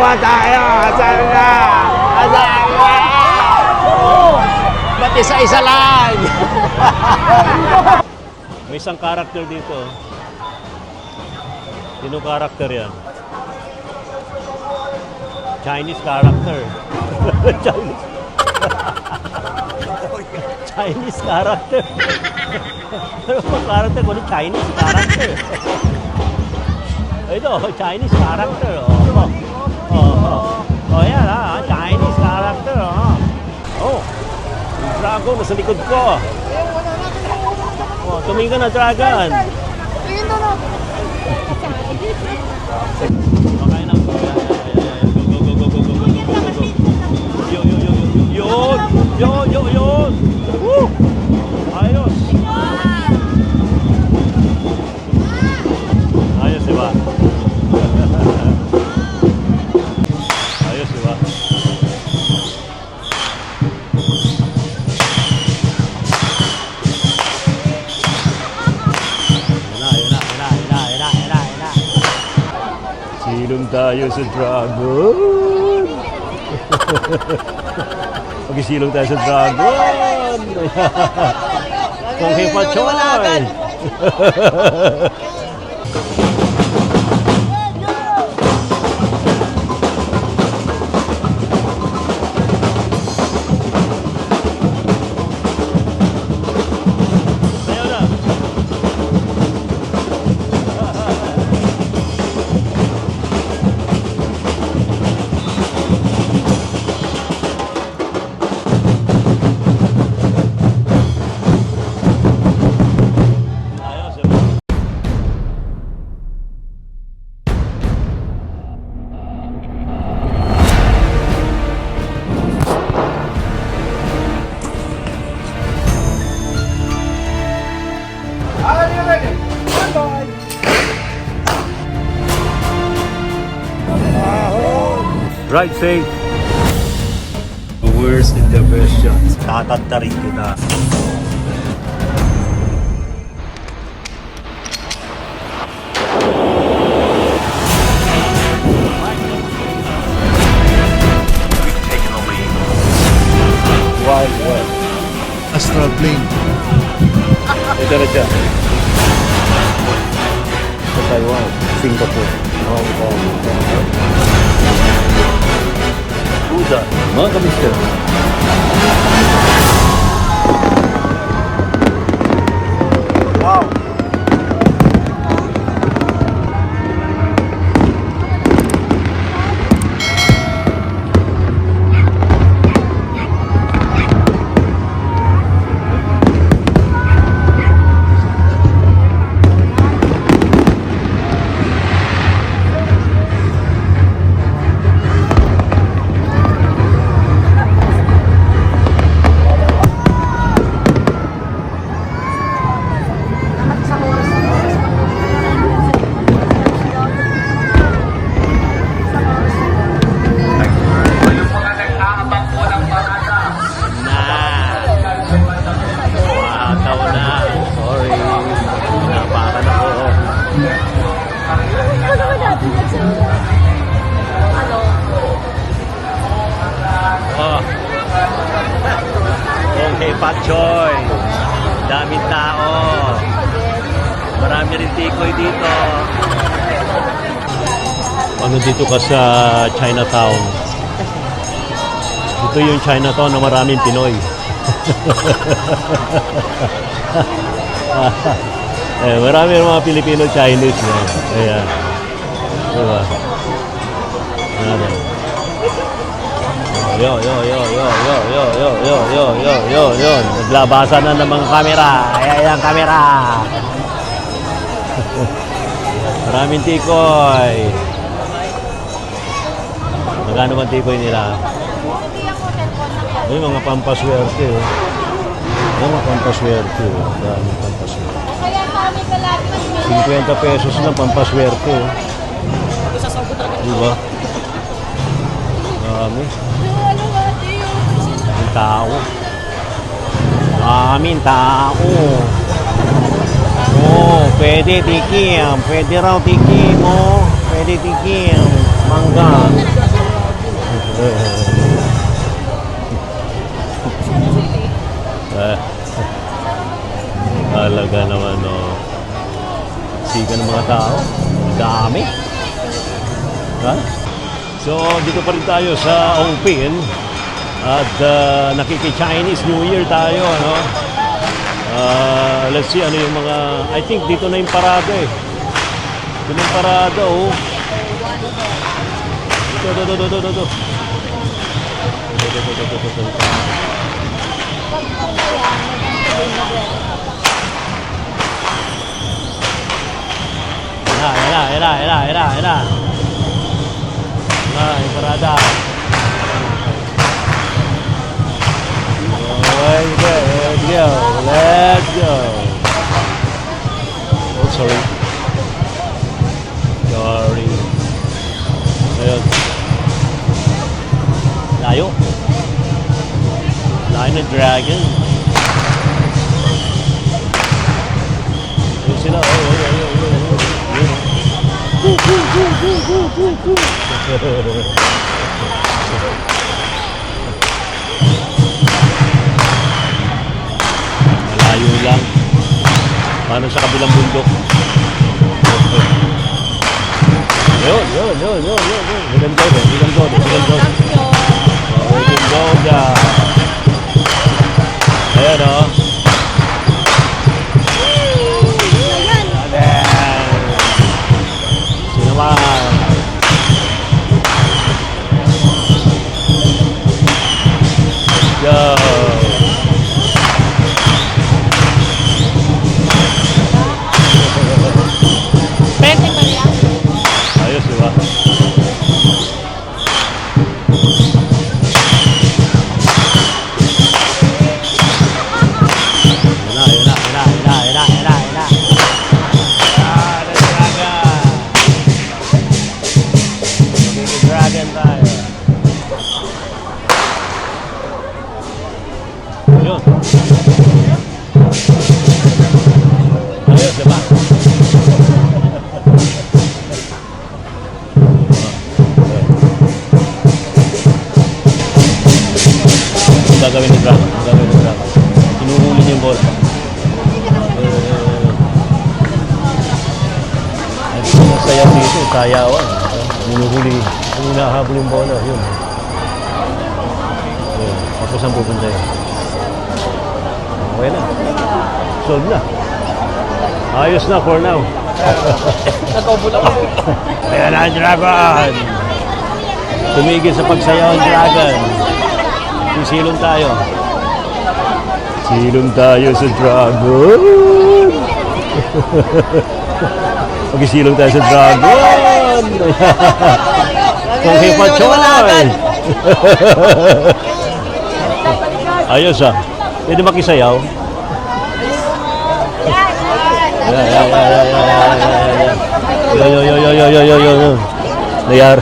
Dalawa tayo! Asan na? Asan na? Ba't isa-isa lang? May isang karakter dito. Sino karakter yan? Chinese character. Chinese. Chinese character. Ano ba character? Kung Chinese character. Ito, Chinese character. Yan ha. Chinese character. Oh, yung dragon nasa likod ko. Oh, tumingin ka na, dragon. Tingin na lang. Okay na. Yun. Woo! Ayos. Ayos, diba? Ayos, diba? Yan na. Silong tayo sa dragon. Pag-isilong tayo sa dragon. Kung hipachoy. Ride safe. The worst in the best shots. Tatantarin kita. Wild West. Astral plane. Ito na siya. Sa Taiwan, Singapore, Hong Kong. Buda, mga kamister. Wow! Pak Choy, daming tao, marami rin tikoy dito. Ano dito ka sa Chinatown? Ito yung Chinatown na maraming Pinoy. Marami mga Filipino-Chinese yan. Ayan. Diba? Yo. Naglabasan na ng mga kamera. Ayan, kamera. Maraming tikoy. Magkano man tikoy nila? May mga pampaswerte. Mga pampaswerte. Maraming pampaswerte. 50 pesos lang pampaswerte. Diba? Marami. Ang tao. Maraming tao. Oh, pwede tikim. Pwede raw tikim. Oh, pwede tikim. Mangga. Talaga naman, no. Sika ng mga tao. Dami. Ha? So, dito pa rin tayo sa Open. At nakiki-Chinese New Year tayo, ano? Let's see, ano yung mga... I think dito na yung parada eh. Ito na yung parada, oh. Ito. Era. Yung parada. Let's go. Oh, sorry. Ayun. Layo ng dragon. Ayun sila. Malayo lang. Paano sa kabilang bundok? Yun. Bilang go. Ayan, oh. Sinamahan. Let's go. Ayos, diba? Dragon tayo. Yun. Ayos, diba? Ang gagawin ni Dragon. Inuhuli niya yung bola. Ang sayaw dito, sayawan. Inuhuli. Ang hinahabol yung bola, yun. Tapos ang pupunta yun. Okay na. Solve na. Ayos na for now. Nag-obula ko. Ayan na ang Dragon. Tumigil sa pagsayaw ang Dragon. Silong tayo. Silong tayo sa Dragon. Mag-silong tayo sa Dragon. Kung hipa-choy. Ayos ah. Pwede makisayaw. Yo. Nayar.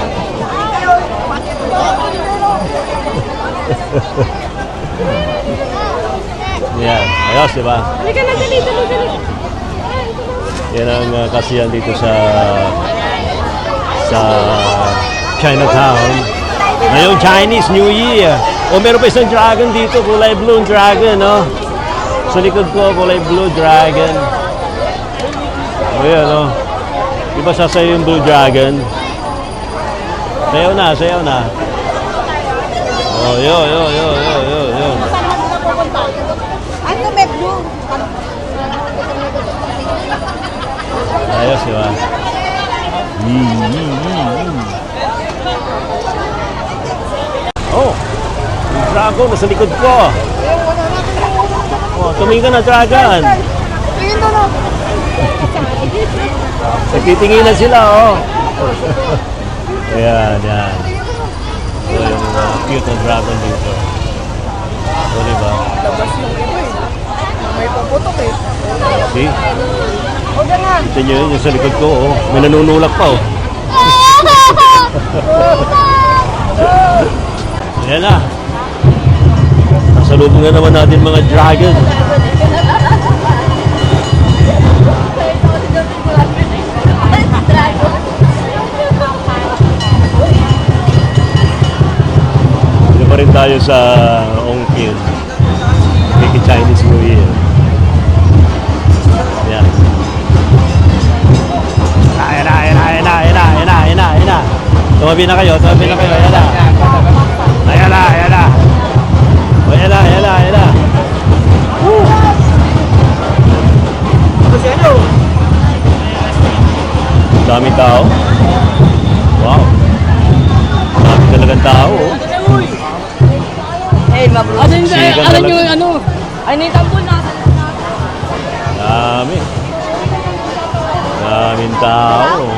Yan. Ayos, diba? Halika na, dali. Yan ang kasiyan dito sa Chinatown. Ngayong Chinese New Year. O meron pa isang dragon dito, kulay blue dragon, no? Sa likod ko, kulay blue dragon. O yan, no? Di ba sasayo yung blue dragon? Sayaw na. O, yo. Ano may blue? Ayos, di ba? Oh, yung dragon nasa likod ko. Oh, tumingin ka na, dragon. Tingin doon ako. Nagtitinginan sila, oh. Ayan. So, yung cute na dragon dito. So, diba? Labas yung iba eh. May paputok eh. See? O ganun. Kita nyo yun, yung sa likod ko, oh. May nanunulak pa, oh. Ayan na. Nasalubong na naman natin mga dragon. Ngayon tayo sa Ongpin. Kiki Chinese New Year. Yan. Ayan na. Tumabi na kayo. Ayan na. Ayan na. Woo! Daming tao. Wow. Dami talagang tao. Eh, Ano yung, Sigan ano talaga. yung, ano? Ay, naitambol na. Dami. Daming tao.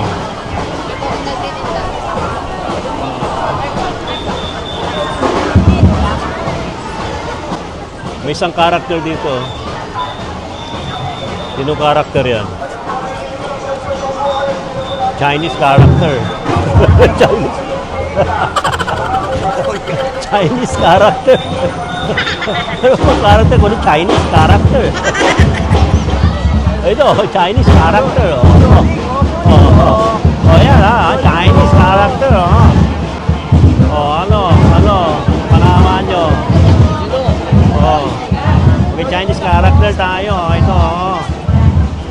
May isang karakter dito. Sino karakter yan? Chinese character. Chinese. Chinese character. Character ko Chinese character. Ito, Chinese character. Yan Chinese character. Panaman nyo. May Chinese character tayo. Ito,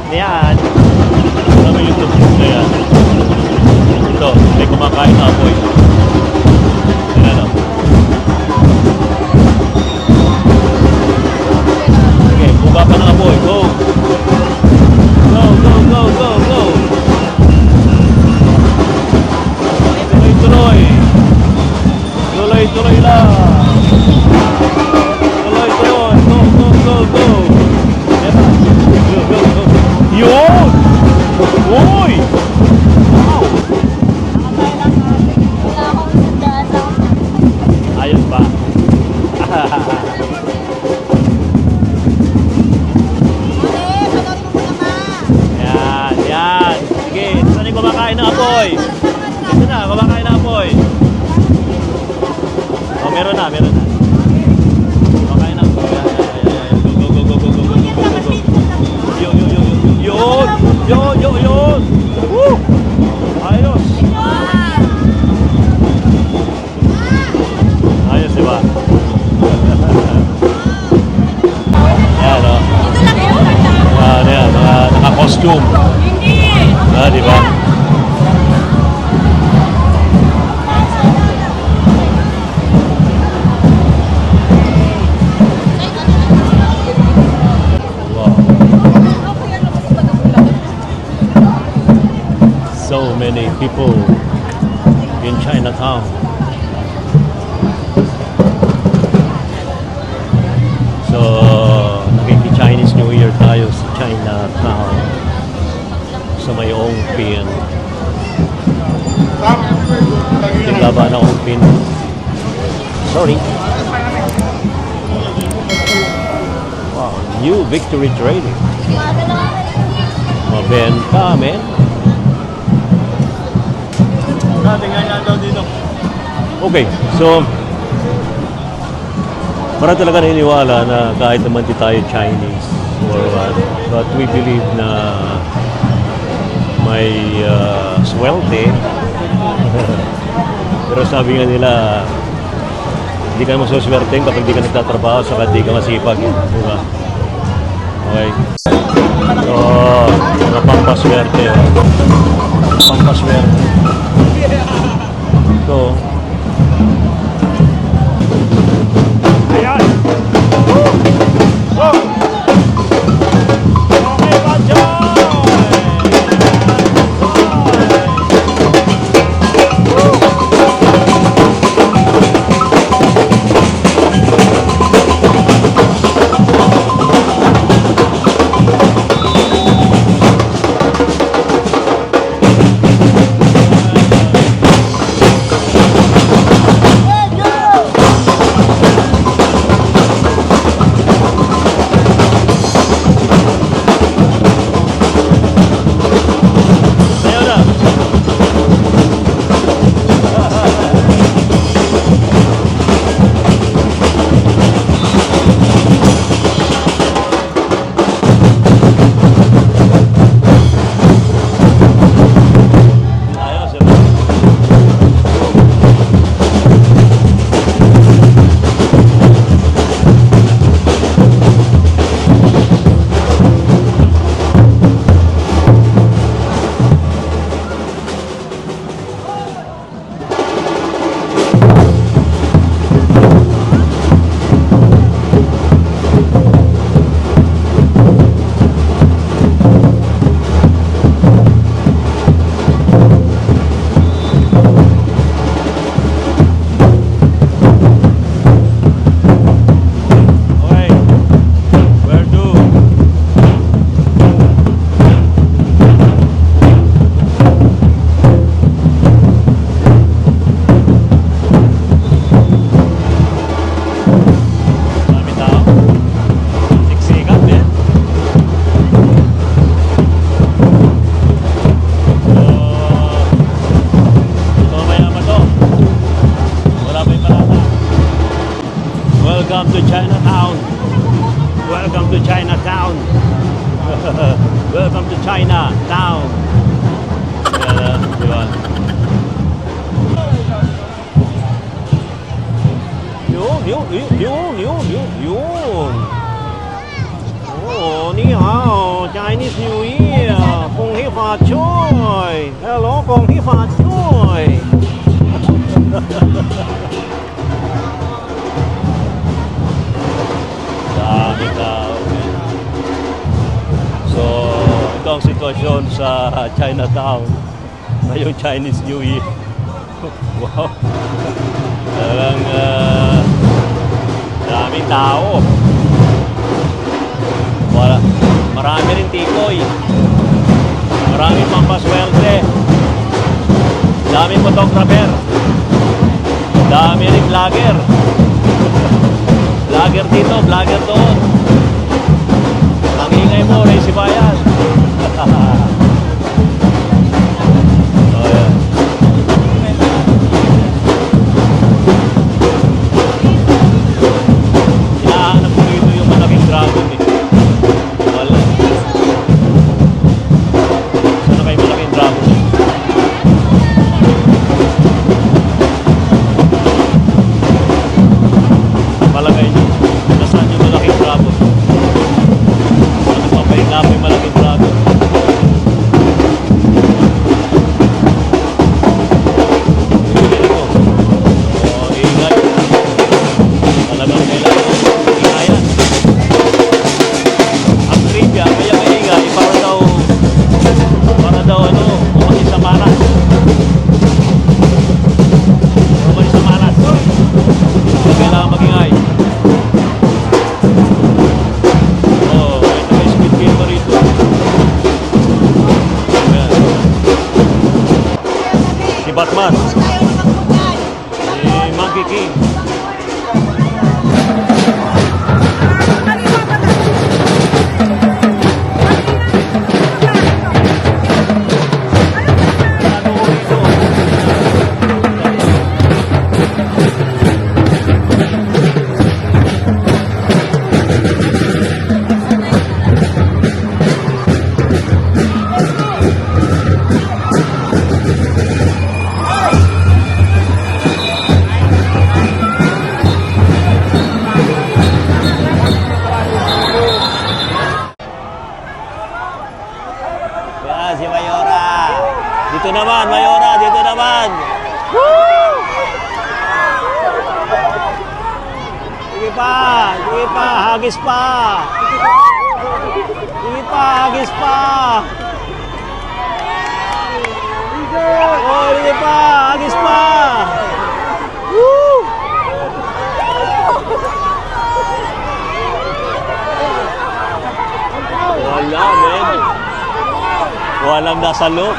Yan. Ano ba yung tubig na yan? Ito, may kumakain na apoy. Ayan o. Okay, buka pa ng apoy. Go! Go! Tuloy! Tuloy lang! Tuloy! Go! Go! Yun! Uy! Wow! Ayos ba? Yan. Sige, saan yung kumakain ng apoy? Ito na, kumakain ng apoy. Oh, meron na. Kumakain ng apoy. Go. Yun. Woo! Ayos. Ayos, diba? Yan, o. Yan, naka-costume. Diba? So many people in Chinatown. So, nagki-Chinese New Year tayo sa Chinatown. Sa may Ongpin. Tingaba na Ongpin. Sorry. Wow, new Victory Trading. Mabenta, men. Okay, so para talaga naniniwala na kahit naman di tayo Chinese or what, but we believe na may swerte. Pero sabi nga nila, hindi ka masuswerte kapag di ka nagtatrabaho saka di ka masipag. Di ba? Okay. So, mga pampaswerte. Pampaswerte. So, ayan! Woo! Okay, Panchoy! Chinatown. Yan, di ba? Yun. Oh, ni hao, Chinese New Year. Kung hi fa choy. Hello, kung hi fa choy. Dami tao. So, ito ang sitwasyon sa Chinatown. Ngayong Chinese New Year. Wow. Talagang daming tao. Wala. Marami rin tikoy. Marami pampaswerte. Daming photographer. Dami rin vlogger. Vlogger dito, vlogger doon. Ang ingay mo, Ray Sibayan. Oh, yeah. Hinahanap ko dito yung malaking dragon eh. Wala. Sana kayo malaking dragon eh. Palagay nyo, nasaan yung malaking dragon? Ano pa ba yung namin malaking dragon? Ingay ko. Oh, ingay. Talagang kailangan ingayan. Ang trivia, kaya maingay, para daw ano, umalis sa malas. Umalis sa malas. Kaya kailangan magingay. Oh, ito may speed game rito. Ayan. Si Batman. Si Monkey King. Ano ito? Yan, si Mayora. Dito naman, Mayora, dito naman. Woo! Sige pa, hagis pa. Sige pa, hagis pa. Oh, sige pa, hagis pa. Woo! Wala, men. Walang nasa loob.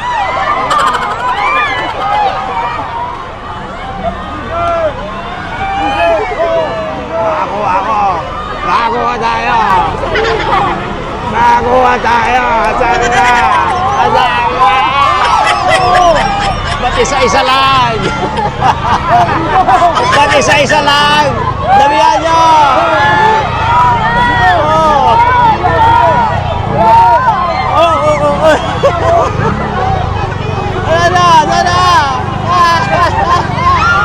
Nakakuha tayo. Asabi na. Ba't isa-isa lang? Ba't isa-isa lang? Damihan nyo. Oh. Sana.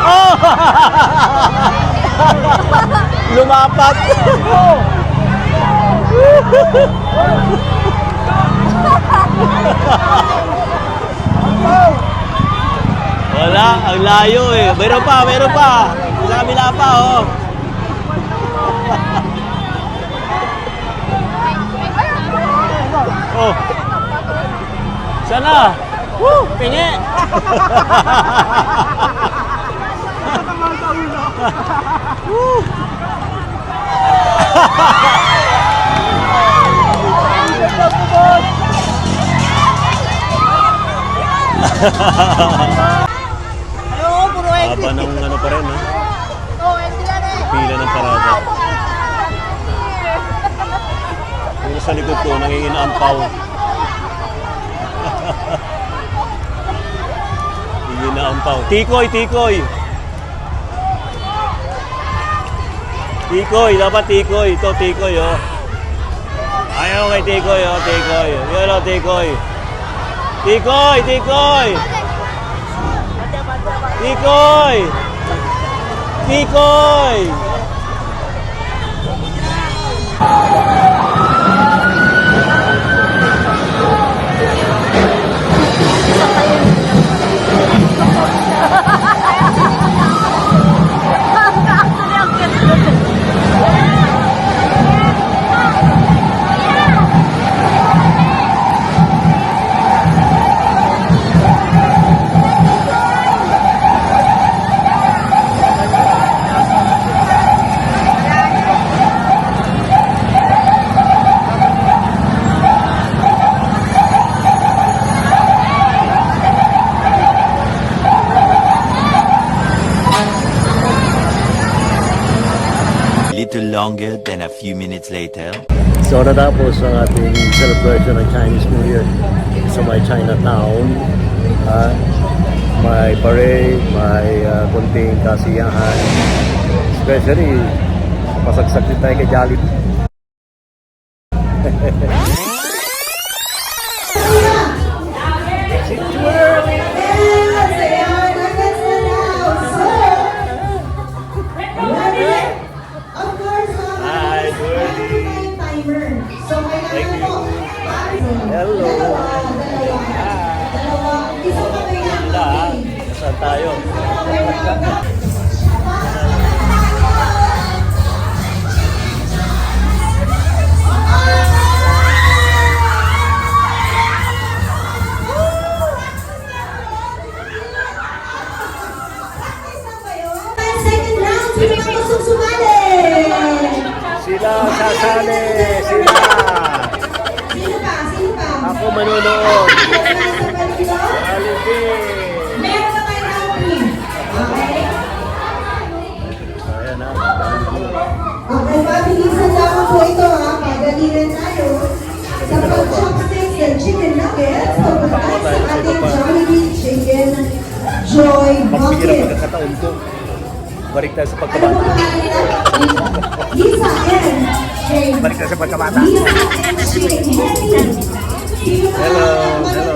Oh. Lumapat. Wala, ang layo eh. Meron pa. Sa kabila pa, oh. Oh. Sana. Woo! Pingi! Woo! Haba ng ano pa rin, ha? Pila ng parada. Yung sa likod ko, nanginginampaw. Nanginginampaw. Tikoy! Tikoy, dapat tikoy. Ito, tikoy, oh. Ayaw kay tikoy, oh, tikoy. Yun, oh, tikoy. Tikoy! Tikoy! Tikoy! Tikoy! Little longer than a few minutes later. So natapos ang ating celebration ng Chinese New Year sa may Chinatown. May parade, may konting kasiyahan. Especially, pasagsak din tayo kay Jollibee. Hi, Thank you. Hello. Saan tayo? Second round, sino ang gustong sumali? Sila sasali! Sila! Sino pa? Sino pa? Ako manonood! Meron na tayo round 3. Okay? Ayan na. Okay, mabilisan lamang po ito ha. Pagalinan tayo sa pag-chopsticks ng chicken nuggets. Pagkakas sa ating Jollibee Chicken Joy Pagbigyan ng Bucket. pagkakataon ko. Balik tayo sa Ano pagkabata. po pangalan nila? Lisa and Jane. Balik tayo sa pagkabata. Lisa and Jane. Sino pa? Hello. Hello.